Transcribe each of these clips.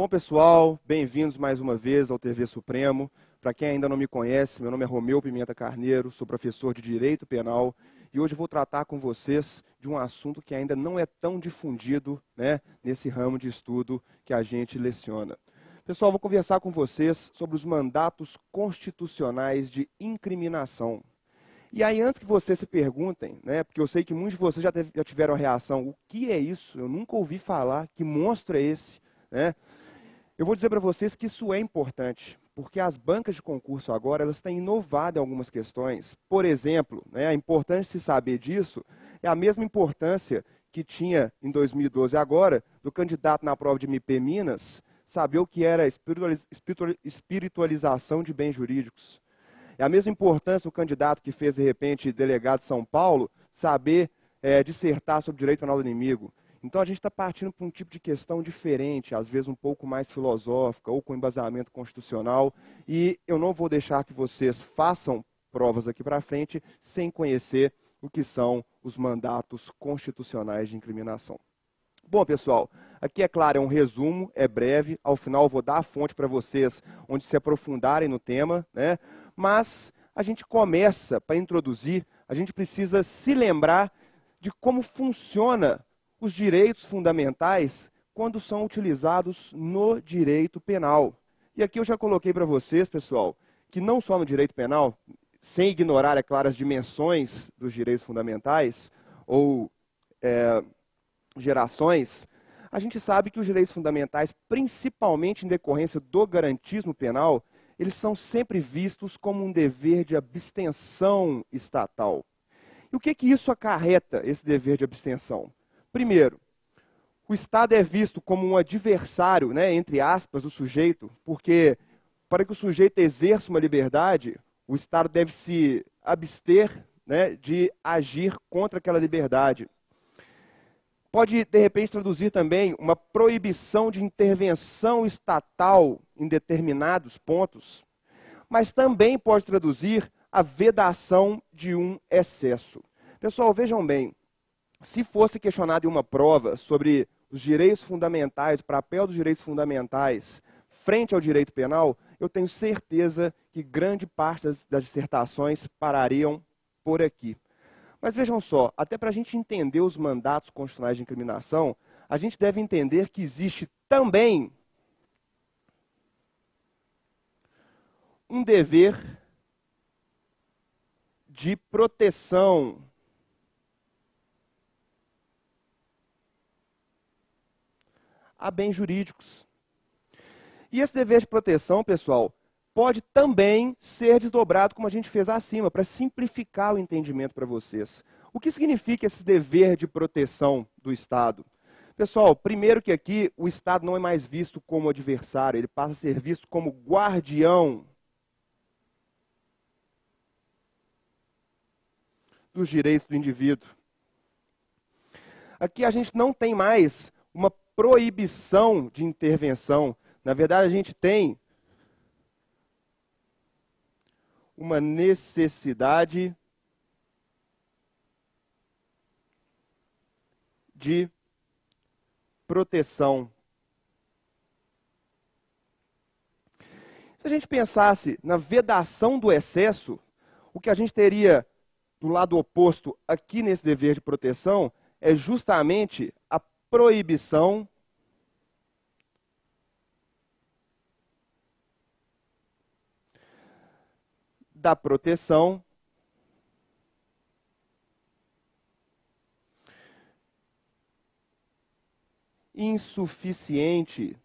Bom, pessoal, bem-vindos mais uma vez ao TV Supremo. Para quem ainda não me conhece, meu nome é Romeu Pimenta Carneiro, sou professor de Direito Penal e hoje vou tratar com vocês de um assunto que ainda não é tão difundido, nesse ramo de estudo que a gente leciona. Pessoal, vou conversar com vocês sobre os mandatos constitucionais de incriminação. E aí, antes que vocês se perguntem, porque eu sei que muitos de vocês já tiveram a reação, o que é isso? Eu nunca ouvi falar, que monstro é esse? Eu vou dizer para vocês que isso é importante, porque as bancas de concurso agora elas têm inovado em algumas questões. Por exemplo, a importância de se saber disso é a mesma importância que tinha em 2012 agora, do candidato na prova de MP Minas, saber o que era espiritualização de bens jurídicos. É a mesma importância do candidato que fez, de repente, delegado de São Paulo, saber dissertar sobre direito penal do inimigo. Então, a gente está partindo para um tipo de questão diferente, às vezes um pouco mais filosófica ou com embasamento constitucional. E eu não vou deixar que vocês façam provas aqui para frente sem conhecer o que são os mandatos constitucionais de incriminação. Bom, pessoal, aqui é claro, é um resumo, é breve. Ao final, eu vou dar a fonte para vocês onde se aprofundarem no tema, Mas a gente começa, para introduzir, a gente precisa se lembrar de como funciona os direitos fundamentais quando são utilizados no direito penal. E aqui eu já coloquei para vocês, pessoal, que não só no direito penal, sem ignorar, é claro, as dimensões dos direitos fundamentais ou gerações, a gente sabe que os direitos fundamentais, principalmente em decorrência do garantismo penal, eles são sempre vistos como um dever de abstenção estatal. E o que isso acarreta, esse dever de abstenção? Primeiro, o Estado é visto como um adversário, entre aspas, do sujeito, porque para que o sujeito exerça uma liberdade, o Estado deve se abster de agir contra aquela liberdade. Pode, de repente, traduzir também uma proibição de intervenção estatal em determinados pontos, mas também pode traduzir a vedação de um excesso. Pessoal, vejam bem, se fosse questionado em uma prova sobre os direitos fundamentais, o papel dos direitos fundamentais frente ao direito penal, eu tenho certeza que grande parte das dissertações parariam por aqui. Mas vejam só, até para a gente entender os mandatos constitucionais de incriminação, a gente deve entender que existe também um dever de proteção a bens jurídicos. E esse dever de proteção, pessoal, pode também ser desdobrado, como a gente fez acima, para simplificar o entendimento para vocês. O que significa esse dever de proteção do Estado? Pessoal, primeiro que aqui o Estado não é mais visto como adversário, ele passa a ser visto como guardião dos direitos do indivíduo. Aqui a gente não tem mais uma proibição de intervenção. Na verdade, a gente tem uma necessidade de proteção. Se a gente pensasse na vedação do excesso, o que a gente teria do lado oposto aqui nesse dever de proteção é justamente a proibição da proteção insuficiente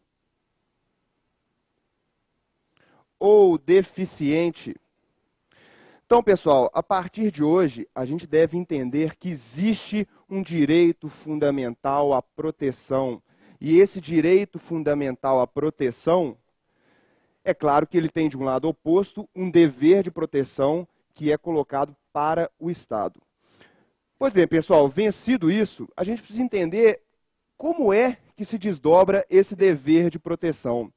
ou deficiente. Então, pessoal, a partir de hoje, a gente deve entender que existe um direito fundamental à proteção. E esse direito fundamental à proteção, é claro que ele tem, de um lado oposto, um dever de proteção que é colocado para o Estado. Pois bem, pessoal, vencido isso, a gente precisa entender como é que se desdobra esse dever de proteção.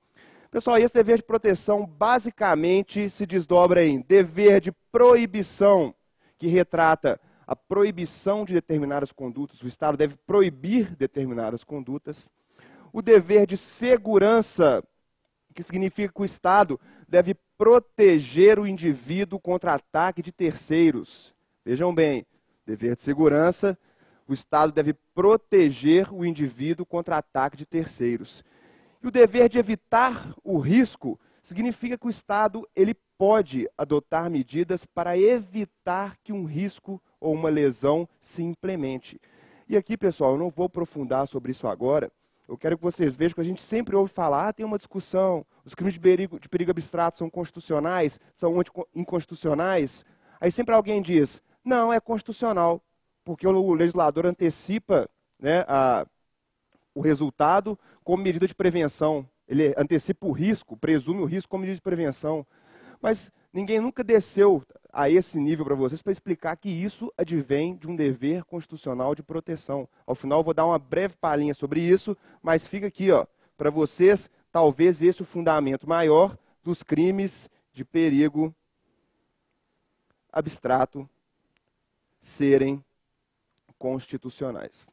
Pessoal, esse dever de proteção basicamente se desdobra em dever de proibição, que retrata a proibição de determinadas condutas. O Estado deve proibir determinadas condutas. O dever de segurança, que significa que o Estado deve proteger o indivíduo contra ataque de terceiros. Vejam bem, dever de segurança, o Estado deve proteger o indivíduo contra ataque de terceiros. E o dever de evitar o risco significa que o Estado ele pode adotar medidas para evitar que um risco ou uma lesão se implemente. E aqui, pessoal, eu não vou aprofundar sobre isso agora. Eu quero que vocês vejam que a gente sempre ouve falar, tem uma discussão, os crimes de perigo abstrato são constitucionais, são inconstitucionais. Aí sempre alguém diz, não, é constitucional, porque o legislador antecipa, né, o resultado como medida de prevenção. Ele antecipa o risco, presume o risco como medida de prevenção. Mas ninguém nunca desceu a esse nível para vocês para explicar que isso advém de um dever constitucional de proteção. Ao final eu vou dar uma breve palhinha sobre isso, mas fica aqui, ó, para vocês, talvez esse é o fundamento maior dos crimes de perigo abstrato serem constitucionais.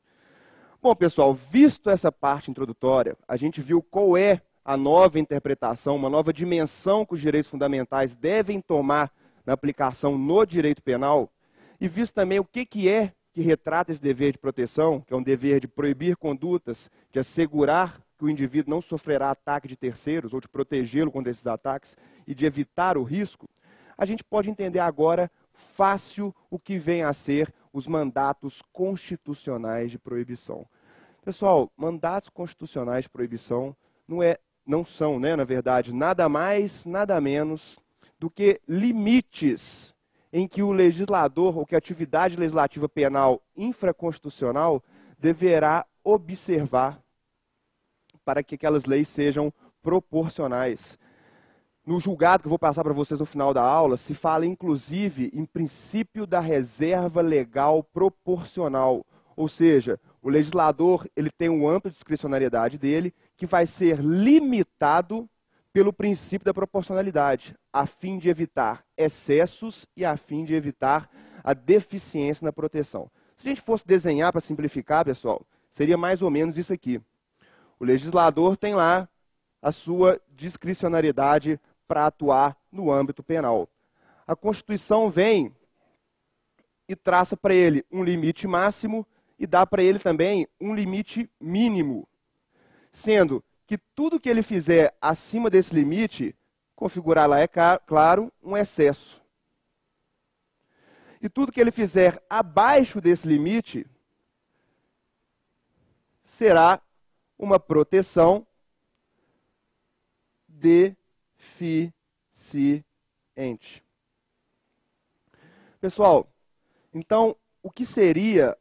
Bom, pessoal, visto essa parte introdutória, a gente viu qual é a nova interpretação, uma nova dimensão que os direitos fundamentais devem tomar na aplicação no direito penal, e visto também o que é que retrata esse dever de proteção, que é um dever de proibir condutas, de assegurar que o indivíduo não sofrerá ataque de terceiros, ou de protegê-lo contra esses ataques, e de evitar o risco, a gente pode entender agora fácil o que vem a ser os mandatos constitucionais de proibição. Pessoal, mandatos constitucionais de proibição não são, na verdade, nada mais, nada menos do que limites em que o legislador, ou que a atividade legislativa penal infraconstitucional deverá observar para que aquelas leis sejam proporcionais. No julgado que eu vou passar para vocês no final da aula, se fala inclusive em princípio da reserva legal proporcional, ou seja, o legislador ele tem uma ampla discricionariedade dele, que vai ser limitado pelo princípio da proporcionalidade, a fim de evitar excessos e a fim de evitar a deficiência na proteção. Se a gente fosse desenhar para simplificar, pessoal, seria mais ou menos isso aqui. O legislador tem lá a sua discricionariedade para atuar no âmbito penal. A Constituição vem e traça para ele um limite máximo e dá para ele também um limite mínimo, sendo que tudo que ele fizer acima desse limite, configurar lá, é claro, um excesso. E tudo que ele fizer abaixo desse limite, será uma proteção deficiente. Pessoal, então, o que seria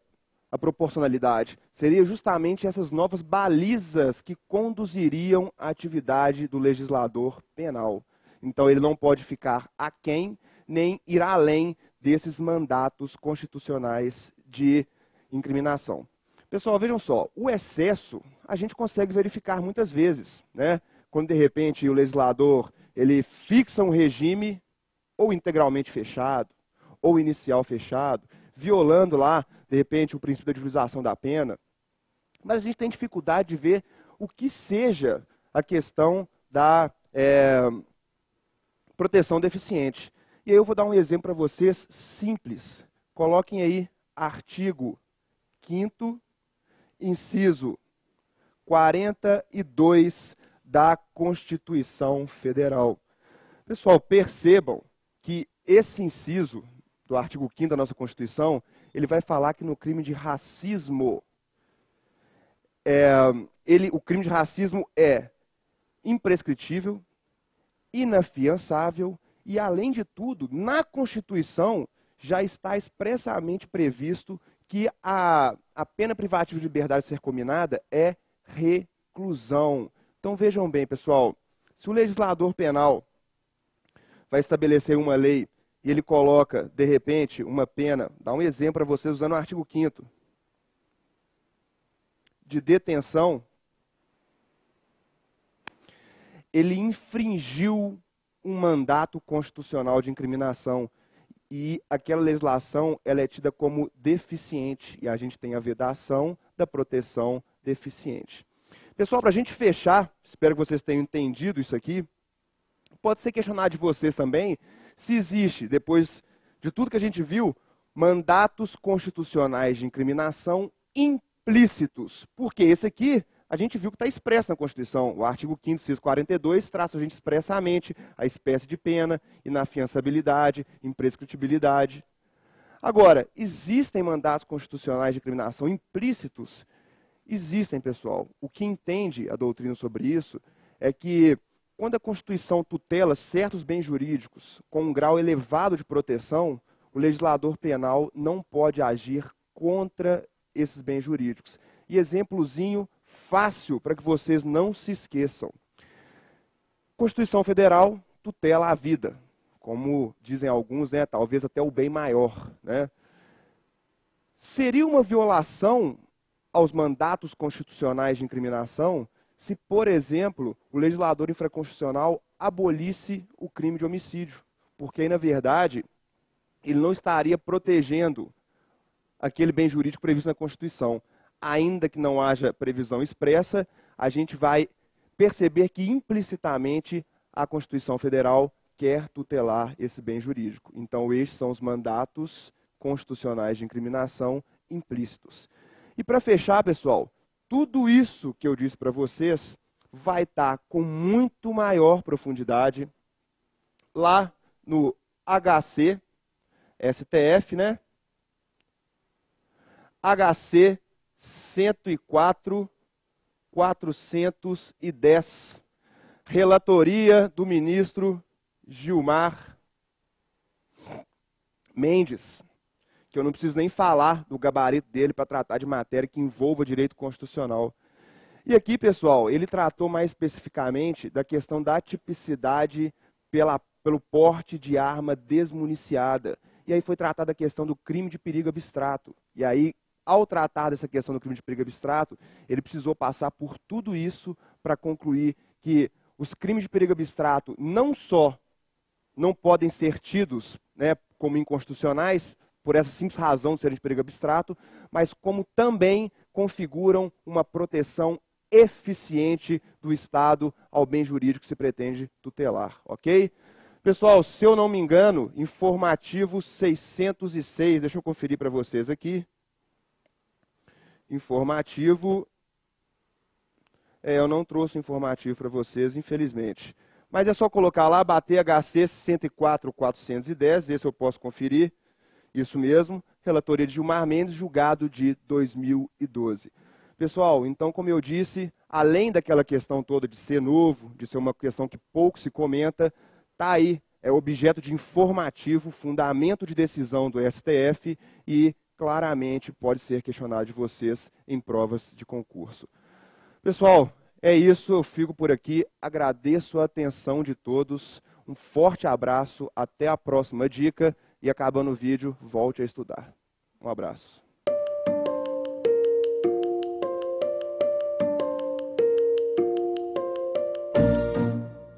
a proporcionalidade? Seria justamente essas novas balizas que conduziriam a atividade do legislador penal. Então, ele não pode ficar aquém, nem ir além desses mandatos constitucionais de incriminação. Pessoal, vejam só, o excesso a gente consegue verificar muitas vezes, né? Quando, de repente, o legislador ele fixa um regime ou integralmente fechado, ou inicial fechado, violando lá, de repente, o princípio da divulgação da pena. Mas a gente tem dificuldade de ver o que seja a questão da proteção deficiente. E aí eu vou dar um exemplo para vocês simples. Coloquem aí artigo 5º, inciso 42 da Constituição Federal. Pessoal, percebam que esse inciso do artigo 5º da nossa Constituição, ele vai falar que no crime de racismo, o crime de racismo é imprescritível, inafiançável e, além de tudo, na Constituição já está expressamente previsto que a pena privativa de liberdade a ser cominada é reclusão. Então vejam bem, pessoal, se o legislador penal vai estabelecer uma lei e ele coloca, de repente, uma pena, dá um exemplo para vocês usando o artigo 5º, de detenção, ele infringiu um mandato constitucional de incriminação e aquela legislação ela é tida como deficiente e a gente tem a vedação da proteção deficiente. Pessoal, para a gente fechar, espero que vocês tenham entendido isso aqui, pode ser questionado de vocês também se existe, depois de tudo que a gente viu, mandatos constitucionais de incriminação implícitos. Porque esse aqui, a gente viu que está expresso na Constituição. O artigo 5º, inciso 42, traça a gente expressamente a espécie de pena, inafiançabilidade, imprescritibilidade. Agora, existem mandatos constitucionais de incriminação implícitos? Existem, pessoal. O que entende a doutrina sobre isso é que quando a Constituição tutela certos bens jurídicos com um grau elevado de proteção, o legislador penal não pode agir contra esses bens jurídicos. E exemplozinho fácil para que vocês não se esqueçam. Constituição Federal tutela a vida, como dizem alguns, né, talvez até o bem maior, né? Seria uma violação aos mandatos constitucionais de incriminação se, por exemplo, o legislador infraconstitucional abolisse o crime de homicídio, porque aí, na verdade, ele não estaria protegendo aquele bem jurídico previsto na Constituição. Ainda que não haja previsão expressa, a gente vai perceber que implicitamente a Constituição Federal quer tutelar esse bem jurídico. Então, estes são os mandatos constitucionais de incriminação implícitos. E para fechar, pessoal, tudo isso que eu disse para vocês vai estar com muito maior profundidade lá no HC, STF, né? HC 104.410, relatoria do ministro Gilmar Mendes, que eu não preciso nem falar do gabarito dele para tratar de matéria que envolva direito constitucional. E aqui, pessoal, ele tratou mais especificamente da questão da tipicidade pelo porte de arma desmuniciada. E aí foi tratada a questão do crime de perigo abstrato. E aí, ao tratar dessa questão do crime de perigo abstrato, ele precisou passar por tudo isso para concluir que os crimes de perigo abstrato não só não podem ser tidos, né, como inconstitucionais, por essa simples razão de serem de perigo abstrato, mas como também configuram uma proteção eficiente do Estado ao bem jurídico que se pretende tutelar, ok? Pessoal, se eu não me engano, informativo 606, deixa eu conferir para vocês aqui. Informativo, eu não trouxe informativo para vocês, infelizmente. Mas é só colocar lá, bater HC 104.410, esse eu posso conferir. Isso mesmo, relatoria de Gilmar Mendes, julgado de 2012. Pessoal, então, como eu disse, além daquela questão toda de ser novo, de ser uma questão que pouco se comenta, está aí, é objeto de informativo, fundamento de decisão do STF e claramente pode ser questionado de vocês em provas de concurso. Pessoal, é isso, eu fico por aqui, agradeço a atenção de todos, um forte abraço, até a próxima dica. E acabando o vídeo, volte a estudar. Um abraço.